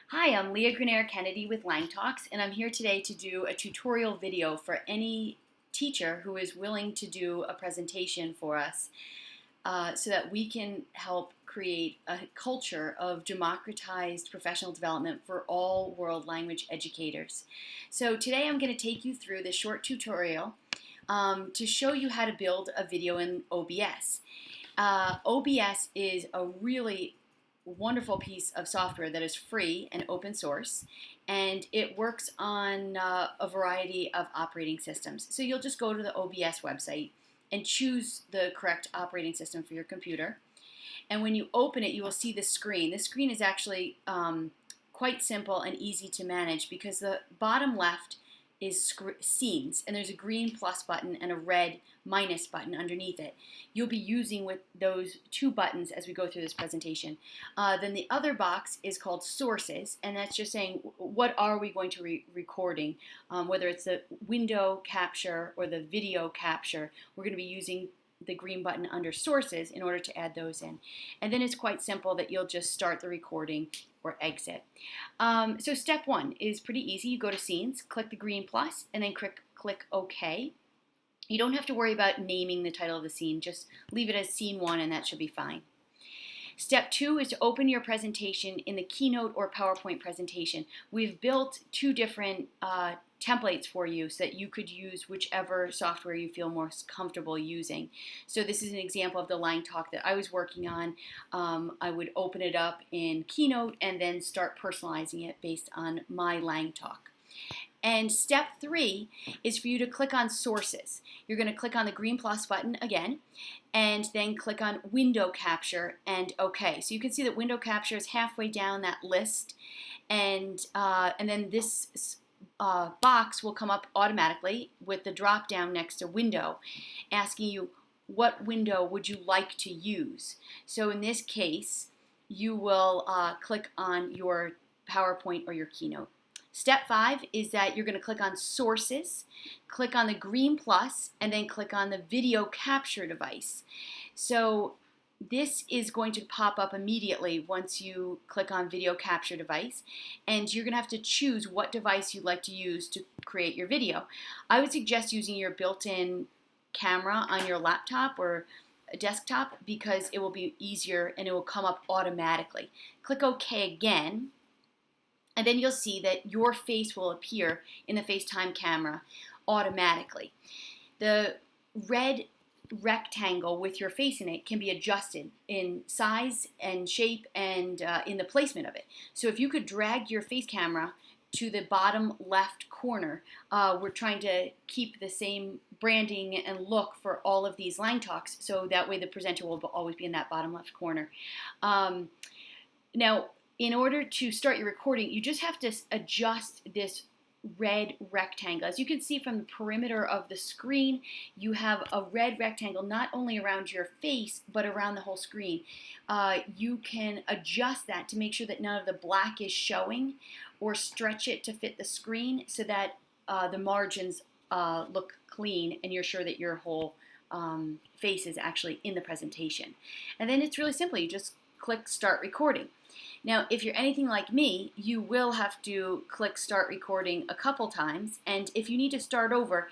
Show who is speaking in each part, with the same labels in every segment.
Speaker 1: Hi, I'm Leah Grenier-Kennedy with LangTalks, and I'm here today to do a tutorial video for any teacher who is willing to do a presentation for us so that we can help create a culture of democratized professional development for all world language educators. So today I'm going to take you through this short tutorial to show you how to build a video in OBS. OBS is a really wonderful piece of software that is free and open source, and it works on a variety of operating systems. So you'll just go to the OBS website and choose the correct operating system for your computer. And when you open it, you will see the screen. The screen is actually quite simple and easy to manage because the bottom left is scenes, and there's a green plus button and a red minus button underneath it. You'll be using with those two buttons as we go through this presentation. Then the other box is called sources, and that's just saying what are we going to be recording, whether it's the window capture or the video capture. We're going to be using the green button under sources in order to add those in. And then it's quite simple that you'll just start the recording or exit. So step one is pretty easy. You go to scenes, click the green plus, and then click OK. You don't have to worry about naming the title of the scene. Just leave it as scene one and that should be fine. Step two is to open your presentation in the Keynote or PowerPoint presentation. We've built two different templates for you so that you could use whichever software you feel most comfortable using. So this is an example of the LangTalk that I was working on. I would open it up in Keynote and then start personalizing it based on my LangTalk. And step three is for you to click on sources. You're going to click on the green plus button again, and then click on window capture and OK. So you can see that window capture is halfway down that list, and then this box will come up automatically with the drop down next to window, asking you what window would you like to use. So in this case, you will click on your PowerPoint or your Keynote. Step five is that you're going to click on sources, click on the green plus, and then click on the video capture device. So this is going to pop up immediately once you click on video capture device, and you're going to have to choose what device you'd like to use to create your video. I would suggest using your built-in camera on your laptop or a desktop because it will be easier and it will come up automatically. Click OK again, and then you'll see that your face will appear in the FaceTime camera automatically. The red rectangle with your face in it can be adjusted in size and shape and in the placement of it. So if you could drag your face camera to the bottom left corner, we're trying to keep the same branding and look for all of these LangTalks, so that way the presenter will always be in that bottom left corner. Now, in order to start your recording, you just have to adjust this red rectangle. As you can see from the perimeter of the screen, you have a red rectangle not only around your face, but around the whole screen. You can adjust that to make sure that none of the black is showing, or stretch it to fit the screen so that the margins look clean and you're sure that your whole face is actually in the presentation. And then it's really simple. You just click Start Recording. Now, if you're anything like me, you will have to click Start Recording a couple times, and if you need to start over,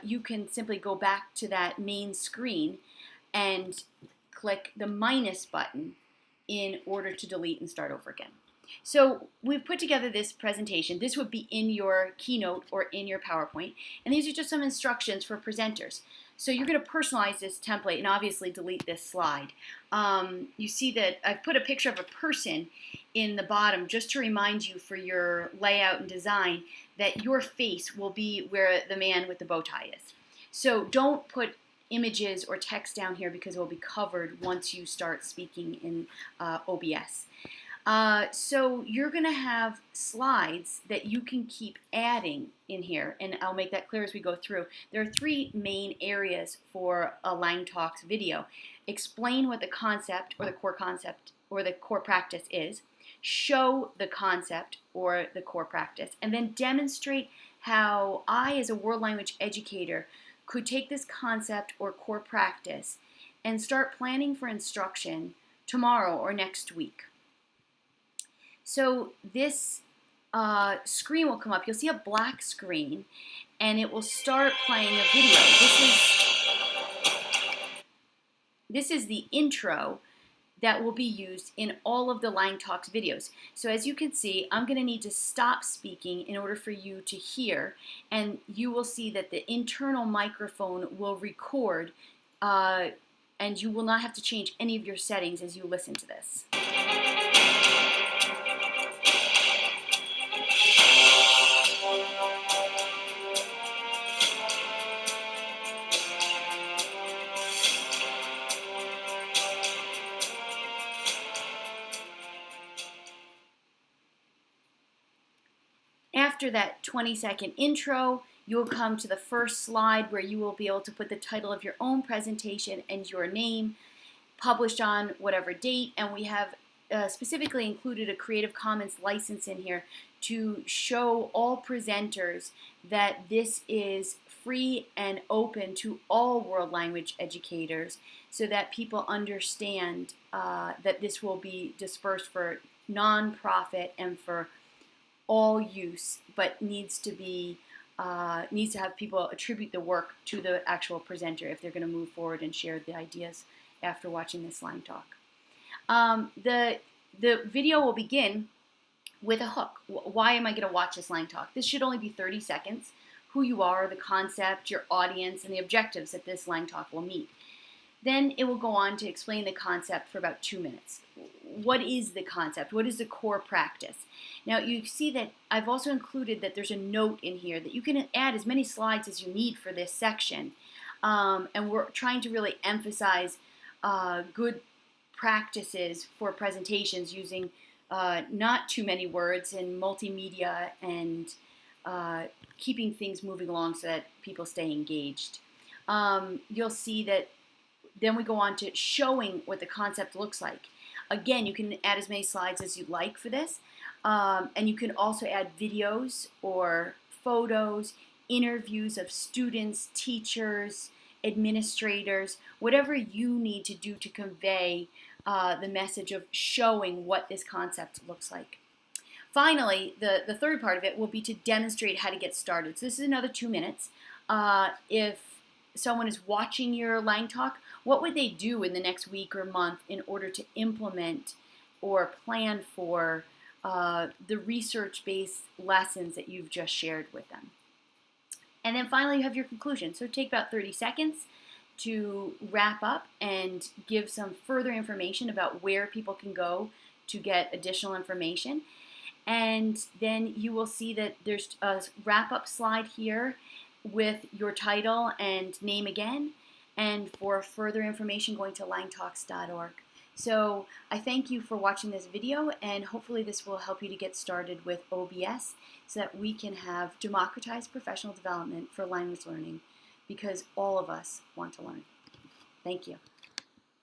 Speaker 1: you can simply go back to that main screen and click the minus button in order to delete and start over again. So we've put together this presentation. This would be in your Keynote or in your PowerPoint, and these are just some instructions for presenters. So you're going to personalize this template and obviously delete this slide. You see that I've put a picture of a person in the bottom just to remind you for your layout and design that your face will be where the man with the bow tie is. So don't put images or text down here because it will be covered once you start speaking in OBS. So you're going to have slides that you can keep adding in here, and I'll make that clear as we go through. There are three main areas for a LangTalks video. Explain what the concept or the core practice is, show the concept or the core practice, and then demonstrate how I, as a world language educator, could take this concept or core practice and start planning for instruction tomorrow or next week. So this screen will come up. You'll see a black screen, and it will start playing a video. This is the intro that will be used in all of the LangTalks videos. So as you can see, I'm going to need to stop speaking in order for you to hear, and you will see that the internal microphone will record, and you will not have to change any of your settings as you listen to this. After that 20-second intro, you'll come to the first slide where you will be able to put the title of your own presentation and your name, published on whatever date, and we have specifically included a Creative Commons license in here to show all presenters that this is free and open to all world language educators, so that people understand that this will be dispersed for nonprofit and for all use, but needs to have people attribute the work to the actual presenter if they're going to move forward and share the ideas after watching this LangTalk. The video will begin with a hook. Why am I going to watch this LangTalk? This should only be 30 seconds. Who you are, the concept, your audience, and the objectives that this LangTalk will meet. Then it will go on to explain the concept for about 2 minutes. What is the concept? What is the core practice? Now you see that I've also included that there's a note in here that you can add as many slides as you need for this section. And we're trying to really emphasize good practices for presentations using not too many words and multimedia, and keeping things moving along so that people stay engaged. You'll see that then we go on to showing what the concept looks like. Again, you can add as many slides as you'd like for this, and you can also add videos or photos, interviews of students, teachers, administrators, whatever you need to do to convey the message of showing what this concept looks like. Finally, the third part of it will be to demonstrate how to get started. So this is another 2 minutes. If someone is watching your LangTalk, what would they do in the next week or month in order to implement or plan for the research-based lessons that you've just shared with them? And then finally you have your conclusion. So take about 30 seconds to wrap up and give some further information about where people can go to get additional information. And then you will see that there's a wrap-up slide here with your title and name again, and for further information going to langtalks.org. So I thank you for watching this video, and hopefully this will help you to get started with OBS so that we can have democratized professional development for language learning, because all of us want to learn. Thank you.